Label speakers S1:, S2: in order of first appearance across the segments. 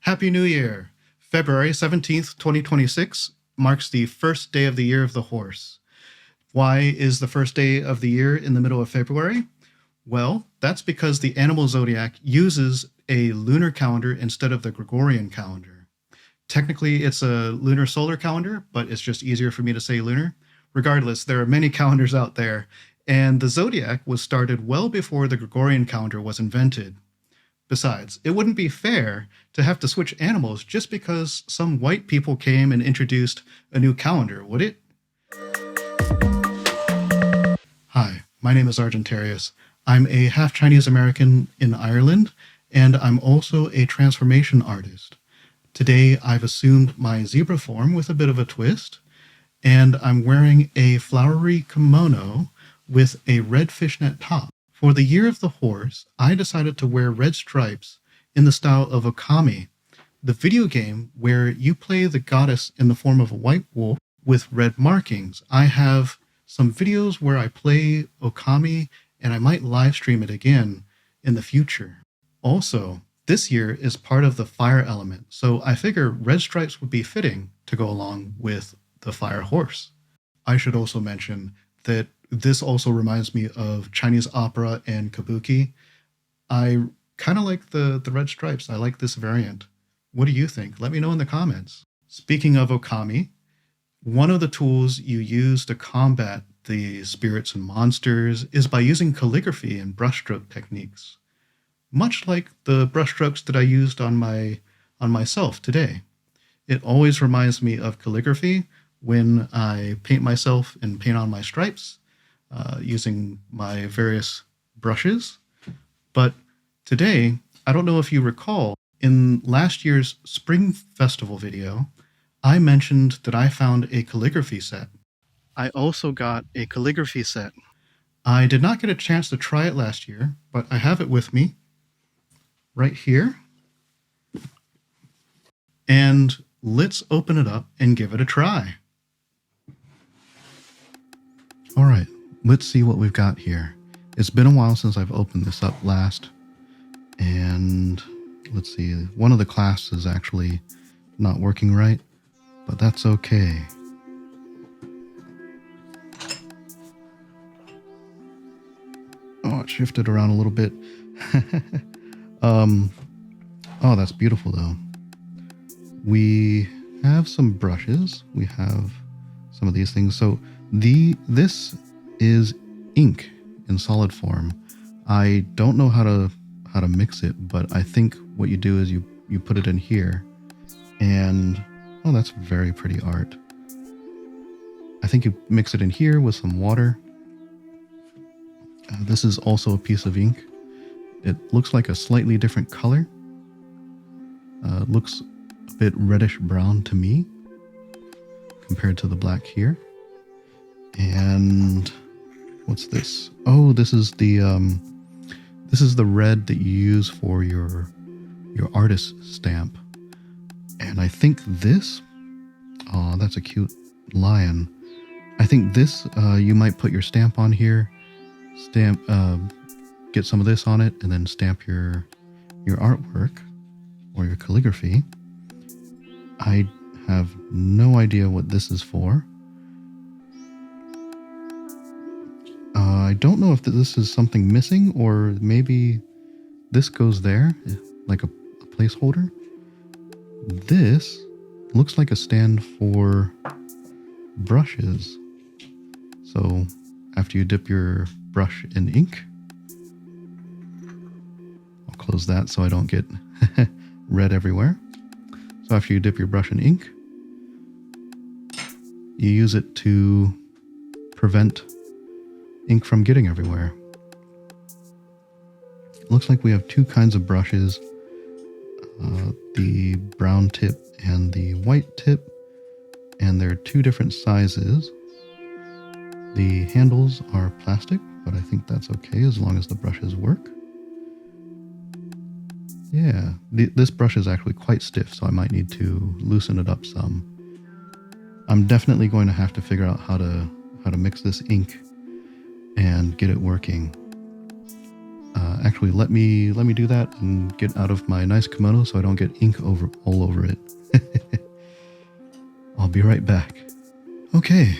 S1: Happy New Year! February 17th, 2026 marks the first day of the year of the horse. Why is the first day of the year in the middle of February? Well, that's because the animal zodiac uses a lunar calendar instead of the Gregorian calendar. Technically, it's a lunar solar calendar, but it's just easier for me to say lunar. Regardless, there are many calendars out there, and the zodiac was started well before the Gregorian calendar was invented. Besides, it wouldn't be fair to have to switch animals just because some white people came and introduced a new calendar, would it? Hi, my name is Argentarius. I'm a half Chinese American in Ireland, and I'm also a transformation artist. Today, I've assumed my zebra form with a bit of a twist, and I'm wearing a flowery kimono with a red fishnet top. For the year of the horse, I decided to wear red stripes in the style of Ōkami, the video game where you play the goddess in the form of a white wolf with red markings. I have some videos where I play Ōkami, and I might live stream it again in the future. Also, this year is part of the fire element, so I figure red stripes would be fitting to go along with the fire horse. I should also mention that this also reminds me of Chinese opera and Kabuki. I kind of like the red stripes. I like this variant. What do you think? Let me know in the comments. Speaking of Ōkami, one of the tools you use to combat the spirits and monsters is by using calligraphy and brushstroke techniques, much like the brushstrokes that I used on myself today. It always reminds me of calligraphy when I paint myself and paint on my stripes using my various brushes. But today, I don't know if you recall, in last year's Spring Festival video, I mentioned that I found a calligraphy set. I also got a calligraphy set. I did not get a chance to try it last year, but I have it with me right here. And let's open it up and give it a try. All right, let's see what we've got here. It's been a while since I've opened this up last. And let's see, one of the clasps is actually not working right, but that's okay. Oh, it shifted around a little bit. Oh, that's beautiful though. We have some brushes. We have some of these things. So this is ink in solid form. I don't know how to mix it, but I think what you do is you put it in here, and oh, that's very pretty art. I think you mix it in here with some water. This is also a piece of ink. It looks like a slightly different color. Looks a bit reddish brown to me compared to the black here. And what's this? Oh, this is the red that you use for your artist stamp. And I think this, oh, that's a cute lion. I think this you might put your stamp on here, get some of this on it, and then stamp your artwork or your calligraphy. I have no idea what this is for. I don't know if this is something missing, or maybe this goes there like a placeholder. This looks like a stand for brushes. So after you dip your brush in ink, I'll close that so I don't get red everywhere. So after you dip your brush in ink, you use it to prevent ink from getting everywhere. Looks like we have two kinds of brushes, the brown tip and the white tip, and they're two different sizes. The handles are plastic, but I think that's okay as long as the brushes work. Yeah, this brush is actually quite stiff, so I might need to loosen it up some. I'm definitely going to have to figure out how to mix this ink and get it working. Actually, let me do that and get out of my nice kimono so I don't get ink all over it. I'll be right back. Okay,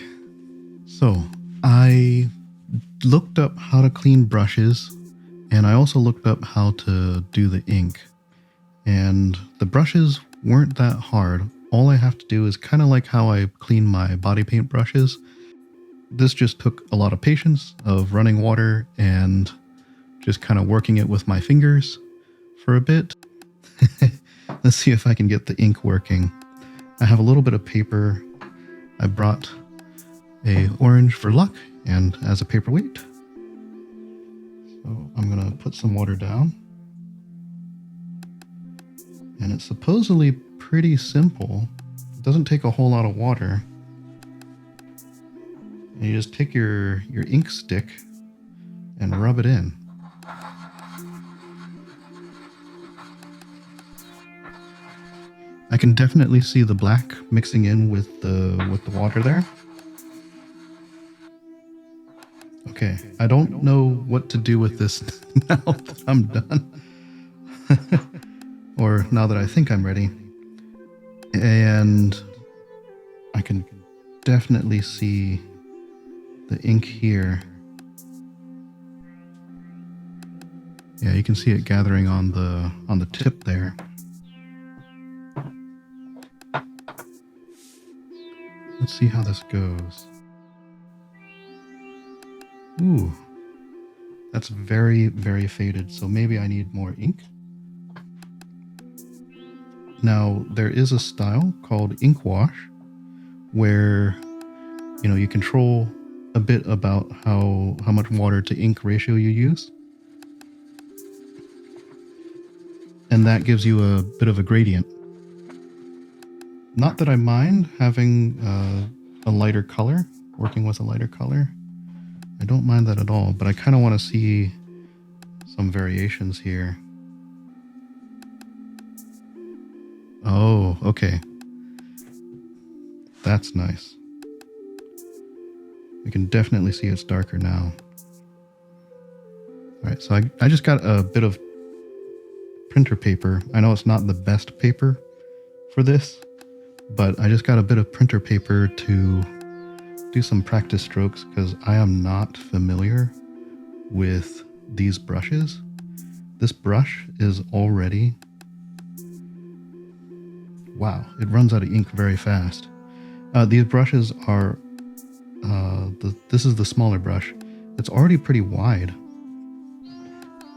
S1: so I looked up how to clean brushes, and I also looked up how to do the ink. And the brushes weren't that hard. All I have to do is kind of like how I clean my body paint brushes. This just took a lot of patience of running water and just kind of working it with my fingers for a bit. Let's see if I can get the ink working. I have a little bit of paper. I brought a orange for luck and as a paperweight. So I'm gonna put some water down. And it's supposedly pretty simple. It doesn't take a whole lot of water. And you just take your ink stick and rub it in. I can definitely see the black mixing in with the water there. Okay, I don't know what to do with this now that I'm done. Or now that I think I'm ready. And I can definitely see the ink here. Yeah, you can see it gathering on the tip there. Let's see how this goes. Ooh, that's very, very faded, so maybe I need more ink. Now, there is a style called ink wash where, you know, you control a bit about how much water to ink ratio you use. And that gives you a bit of a gradient. Not that I mind having a lighter color, working with a lighter color. I don't mind that at all, but I kind of want to see some variations here. Oh, okay. That's nice. We can definitely see it's darker now. All right, so I just got a bit of printer paper. I know it's not the best paper for this, but I just got a bit of printer paper to do some practice strokes because I am not familiar with these brushes. This brush is already... Wow, it runs out of ink very fast. These brushes are... this is the smaller brush. It's already pretty wide.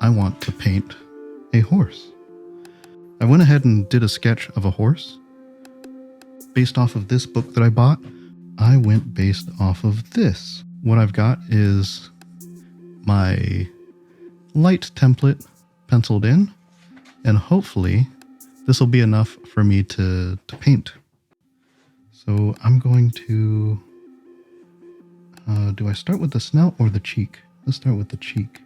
S1: I want to paint a horse. I went ahead and did a sketch of a horse. Based off of this book that I bought, I went based off of this. What I've got is my light template penciled in, and hopefully this will be enough for me to paint. So I'm going to... do I start with the snout or the cheek? Let's start with the cheek.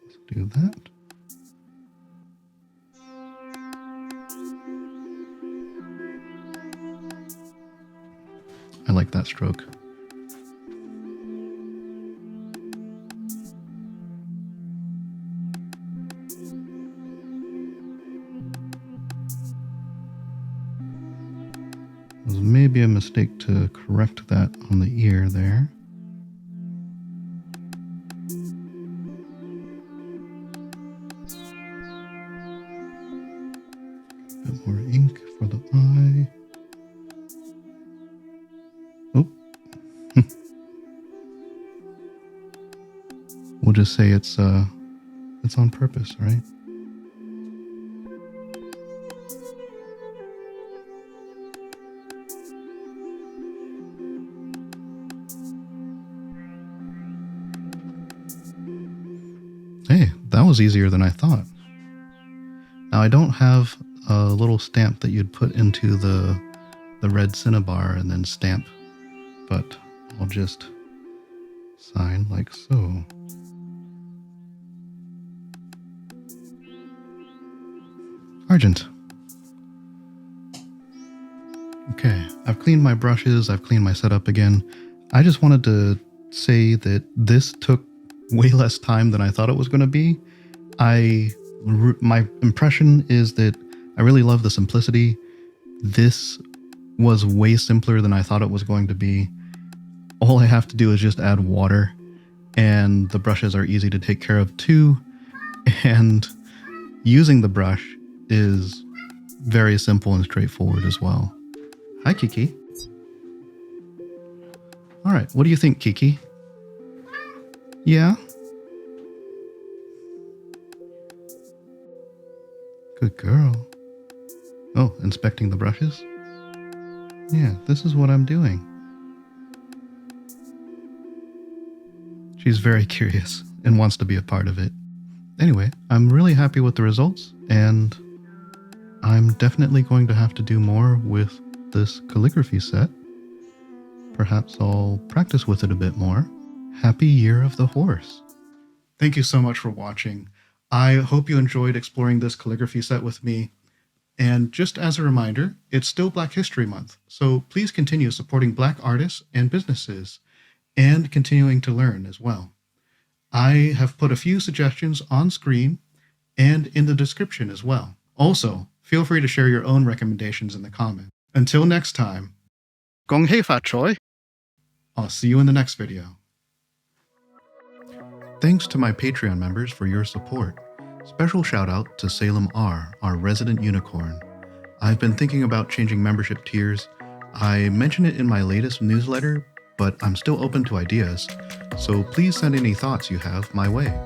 S1: Let's do that. I like that stroke. It was maybe a mistake to correct that on the ear there. A bit more ink for the eye. Oh. We'll just say it's on purpose, right? Hey, that was easier than I thought. Now I don't have a little stamp that you'd put into the red cinnabar and then stamp, but I'll just sign like so. Argent. Okay, I've cleaned my brushes, I've cleaned my setup again. I just wanted to say that this took way less time than I thought it was going to be. My impression is that I really love the simplicity. This was way simpler than I thought it was going to be. All I have to do is just add water, and the brushes are easy to take care of too. And using the brush is very simple and straightforward as well. Hi, Kiki. All right, what do you think, Kiki? Yeah? Good girl. Oh, inspecting the brushes? Yeah, this is what I'm doing. She's very curious and wants to be a part of it. Anyway, I'm really happy with the results, and I'm definitely going to have to do more with this calligraphy set. Perhaps I'll practice with it a bit more. Happy Year of the Horse. Thank you so much for watching. I hope you enjoyed exploring this calligraphy set with me. And just as a reminder, it's still Black History Month, so please continue supporting Black artists and businesses, and continuing to learn as well. I have put a few suggestions on screen and in the description as well. Also, feel free to share your own recommendations in the comments. Until next time, Gong hei fat choi. I'll see you in the next video. Thanks to my Patreon members for your support. Special shout out to Salem R, our resident unicorn. I've been thinking about changing membership tiers. I mentioned it in my latest newsletter, but I'm still open to ideas, so please send any thoughts you have my way.